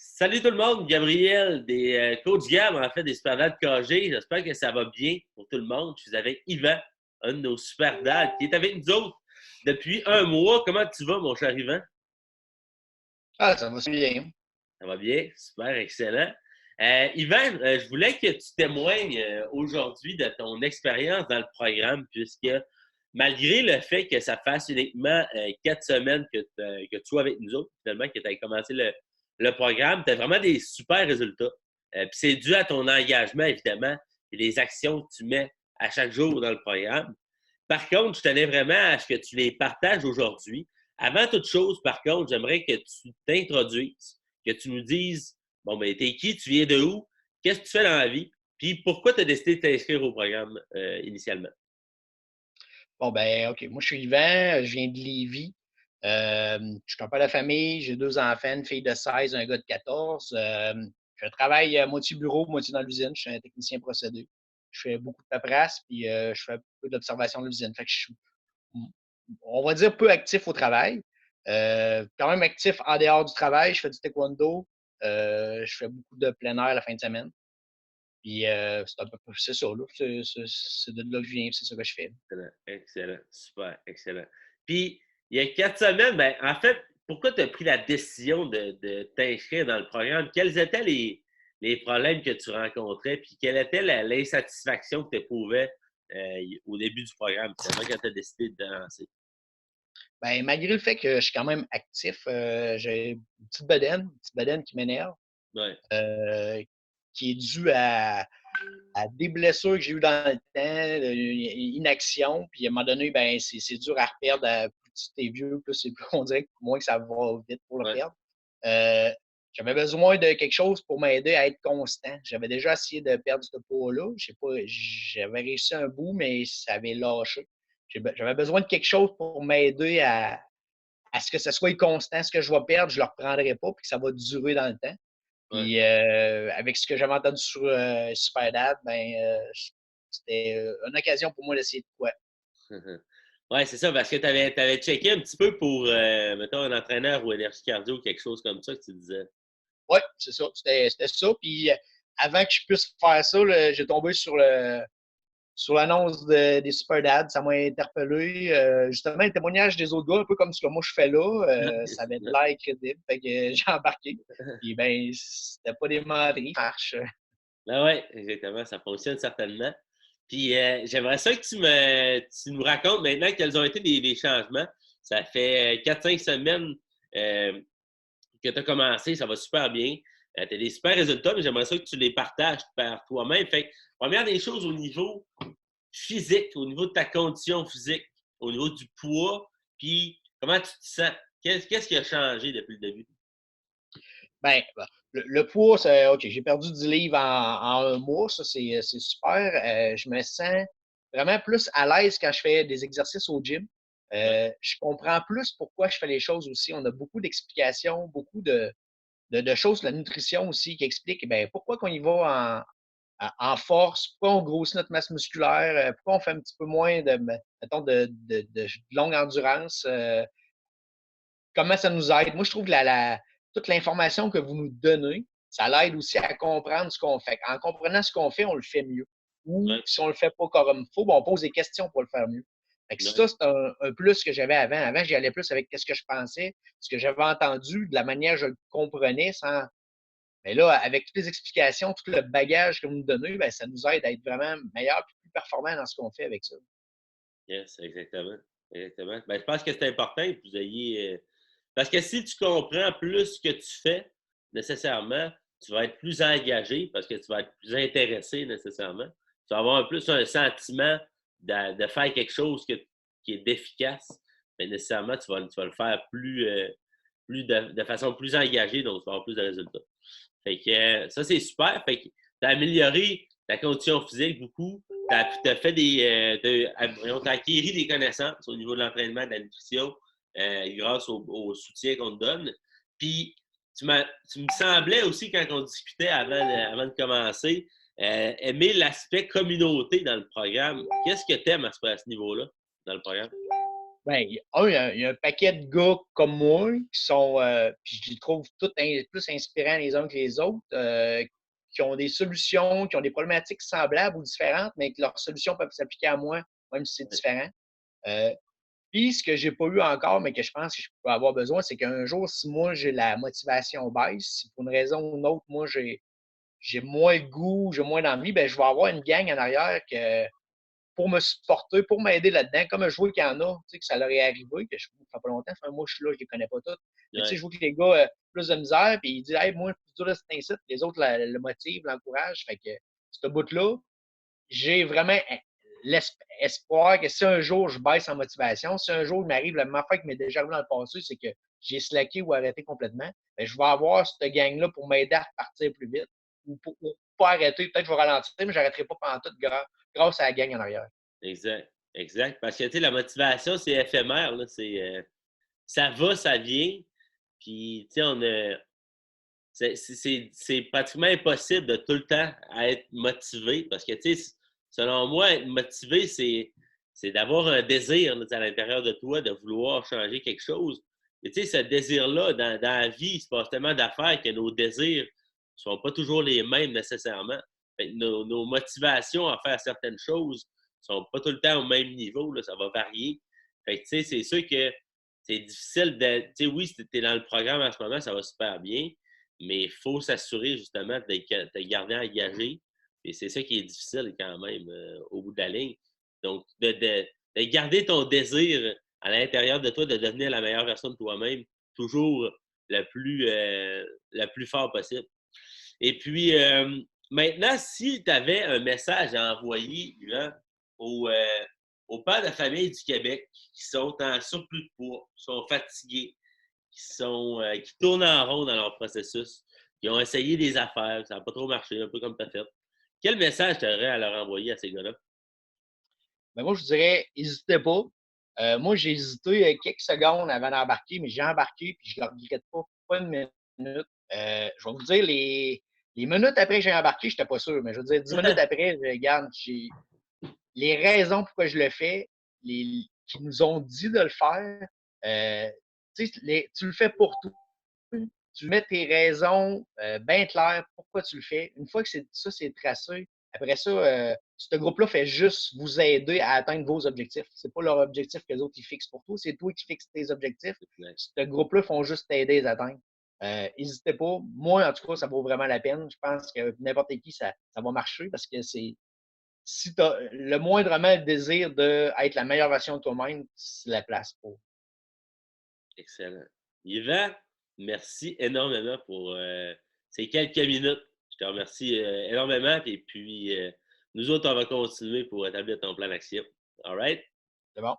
Salut tout le monde, Gabriel des Coach Gab, en fait, des Super Dads KG. J'espère que ça va bien pour tout le monde. Je suis avec Yvan, un de nos Super Dads, qui est avec nous autres depuis un mois. Comment tu vas, mon cher Yvan? Ah, ça va super bien. Ça va bien? Super, excellent. Yvan, je voulais que tu témoignes aujourd'hui de ton expérience dans le programme, puisque malgré le fait que ça fasse uniquement 4 semaines que tu sois avec nous autres, finalement, que tu as commencé le programme, tu as vraiment des super résultats. Puis c'est dû à ton engagement, évidemment, et les actions que tu mets à chaque jour dans le programme. Par contre, je tenais vraiment à ce que tu les partages aujourd'hui. Avant toute chose, par contre, j'aimerais que tu t'introduises, que tu nous dises, bon, ben, t'es qui, tu viens de où, qu'est-ce que tu fais dans la vie, puis pourquoi tu as décidé de t'inscrire au programme initialement. Bon, ben, OK. Moi, je suis Yvan, je viens de Lévis. Je suis un père de famille, j'ai 2 enfants, une fille de 16, un gars de 14. Je travaille moitié bureau, moitié dans l'usine. Je suis un technicien procédé. Je fais beaucoup de paperasse, puis je fais un peu d'observation de l'usine. Fait que je suis, on va dire, peu actif au travail. Quand même actif en dehors du travail. Je fais du taekwondo. Je fais beaucoup de plein air la fin de semaine. Puis c'est un peu c'est ça, là. C'est de là que je viens, c'est ça que je fais. Excellent, excellent, super, excellent. Puis, il y a 4 semaines, ben, en fait, pourquoi tu as pris la décision de t'inscrire dans le programme? Quels étaient les problèmes que tu rencontrais? Puis, quelle était l'insatisfaction que tu éprouvais au début du programme, finalement, quand tu as décidé de te lancer? Ben, malgré le fait que je suis quand même actif, j'ai une petite bedaine qui m'énerve, Ouais. heu, qui est due à des blessures que j'ai eues dans le temps, inaction, puis à un moment donné, ben, c'est dur à reperdre, plus tu es vieux, plus c'est plus on dirait que moins que ça va vite pour le Ouais. perdre. Heu, J'avais besoin de quelque chose pour m'aider à être constant. J'avais déjà essayé de perdre ce poids-là, je sais pas, j'avais réussi un bout, mais ça avait lâché. J'avais besoin de quelque chose pour m'aider à ce que ça soit constant. Ce que je vais perdre, je ne le reprendrai pas, puis que ça va durer dans le temps. Ouais. Puis avec ce que j'avais entendu sur Superdad, ben, c'était une occasion pour moi d'essayer de quoi. Ouais, c'est ça, parce que tu avais checké un petit peu pour, mettons, un entraîneur ou énergie cardio, quelque chose comme ça que tu disais. Oui, c'est ça. C'était ça. Puis avant que je puisse faire ça, là, j'ai tombé sur l'annonce des Superdads. Ça m'a interpellé. Justement, le témoignage des autres gars, un peu comme ce que moi je fais là, ça avait de l'air crédible. Fait que j'ai embarqué. Puis ben, c'était pas des menteries, ça marche. Ben ouais, exactement, ça fonctionne certainement. Puis j'aimerais ça que tu nous racontes maintenant quels ont été les changements. Ça fait 4-5 semaines que tu as commencé, ça va super bien. Tu as des super résultats, mais j'aimerais ça que tu les partages par toi-même. Fait que, première des choses au niveau physique, au niveau de ta condition physique, au niveau du poids, puis comment tu te sens? Qu'est-ce qui a changé depuis le début? Ben, le poids, c'est OK, j'ai perdu 10 livres en un mois, ça, c'est super. Je me sens vraiment plus à l'aise quand je fais des exercices au gym. Ouais, Je comprends plus pourquoi je fais les choses aussi. On a beaucoup d'explications, beaucoup de choses, la nutrition aussi, qui explique, ben, pourquoi qu'on y va en force, pourquoi on grossit notre masse musculaire, pourquoi on fait un petit peu moins de, mettons, de longue endurance. Comment ça nous aide? Moi, je trouve que toute l'information que vous nous donnez, ça l'aide aussi à comprendre ce qu'on fait. En comprenant ce qu'on fait, on le fait mieux. Ou ouais, si on le fait pas comme il faut, ben, on pose des questions pour le faire mieux. Fait que ouais. ça, c'est un plus que j'avais avant. Avant, j'y allais plus avec ce que je pensais, ce que j'avais entendu, de la manière que je le comprenais sans. Mais là, avec toutes les explications, tout le bagage que vous nous donnez, ben, ça nous aide à être vraiment meilleur et plus performant dans ce qu'on fait avec ça. Yes, exactement. Exactement. Ben, je pense que c'est important que vous ayez. Parce que si tu comprends plus ce que tu fais, nécessairement, tu vas être plus engagé parce que tu vas être plus intéressé nécessairement. Tu vas avoir plus un sentiment de faire quelque chose qui est efficace. Mais nécessairement, tu vas le faire de façon plus engagée, donc tu vas avoir plus de résultats. Fait que ça, c'est super. Fait que tu as amélioré ta condition physique beaucoup. Tu as fait t'as acquis des connaissances au niveau de l'entraînement, de la nutrition, grâce au soutien qu'on te donne. Puis, tu me semblais aussi, quand on discutait avant de commencer, aimer l'aspect communauté dans le programme. Qu'est-ce que tu aimes à ce niveau-là, dans le programme? Ben, il y a un paquet de gars comme moi qui sont, puis je les trouve tous plus inspirants les uns que les autres, qui ont des solutions, qui ont des problématiques semblables ou différentes, mais que leurs solutions peuvent s'appliquer à moi, même si c'est Ouais, différent. Euh, Puis, ce que j'ai pas eu encore, mais que je pense que je peux avoir besoin, c'est qu'un jour, si moi, j'ai la motivation baisse, si pour une raison ou une autre, moi, j'ai moins le goût, j'ai moins d'envie, ben, je vais avoir une gang en arrière que, pour me supporter, pour m'aider là-dedans, comme je vois qu'il y en a, tu sais, que ça leur est arrivé, que je ne fait pas longtemps, ça fait un mois que je suis là, je les connais pas tous. Mais tu sais, ouais, je vois que les gars, plus de misère, puis ils disent, hey, moi, je suis là, c'est ainsi, les autres le motivent, l'encouragent. Fait que, ce bout-là, j'ai vraiment l'espoir que si un jour je baisse en motivation, si un jour il m'arrive la même affaire qui m'est déjà arrivé dans le passé, c'est que j'ai slacké ou arrêté complètement, ben, je vais avoir cette gang-là pour m'aider à repartir plus vite. Ou pas arrêter, peut-être que je vais ralentir, mais je n'arrêterai pas pendant tout grâce à la gang en arrière. exact, exact. Parce que, tu sais, la motivation, c'est éphémère, là. Ça va, ça vient. Puis, tu sais, c'est pratiquement impossible de tout le temps être motivé parce que, tu sais, selon moi, être motivé, c'est d'avoir un désir là, à l'intérieur de toi de vouloir changer quelque chose. Et tu sais, ce désir-là, dans la vie, il se passe tellement d'affaires que nos désirs ne sont pas toujours les mêmes nécessairement. Fait que nos motivations à faire certaines choses ne sont pas tout le temps au même niveau, là, ça va varier. Fait que, tu sais, c'est sûr que c'est difficile de. Tu sais, oui, si tu es dans le programme en ce moment, ça va super bien, mais il faut s'assurer justement de te garder engagé. Et c'est ça qui est difficile quand même au bout de la ligne. Donc, de garder ton désir à l'intérieur de toi de devenir la meilleure version de toi-même, toujours le plus fort possible. Et puis, maintenant, si tu avais un message à envoyer, Yvan, aux, aux pères de famille du Québec qui sont en surplus de poids, qui sont fatigués, qui tournent en rond dans leur processus, qui ont essayé des affaires, ça n'a pas trop marché, un peu comme tu as fait. Quel message tu aurais à leur envoyer à ces gars-là? Mais moi, je dirais, n'hésitez pas. Moi, j'ai hésité quelques secondes avant d'embarquer, mais j'ai embarqué, puis je ne le regrette pas une minute. Je vais vous dire, les minutes après que j'ai embarqué, je n'étais pas sûr, mais je veux dire, 10 minutes après, je regarde, j'ai les raisons pourquoi je le fais, qui nous ont dit de le faire. Euh, tu le fais pour toi. Tu mets tes raisons bien claires pourquoi tu le fais. Une fois que ça, c'est tracé, après ça, ce groupe-là fait juste vous aider à atteindre vos objectifs. C'est pas leur objectif que les autres ils fixent pour toi, c'est toi qui fixes tes objectifs. Ce groupe-là font juste t'aider à les atteindre. N'hésitez pas. Moi, en tout cas, ça vaut vraiment la peine. Je pense que n'importe qui, ça va marcher parce que c'est si tu as le moindrement désir d'être la meilleure version de toi-même, c'est la place pour. Excellent. Yvan, merci énormément pour ces quelques minutes. Je te remercie énormément. Et puis, nous autres, on va continuer pour établir ton plan d'action. All right? C'est bon.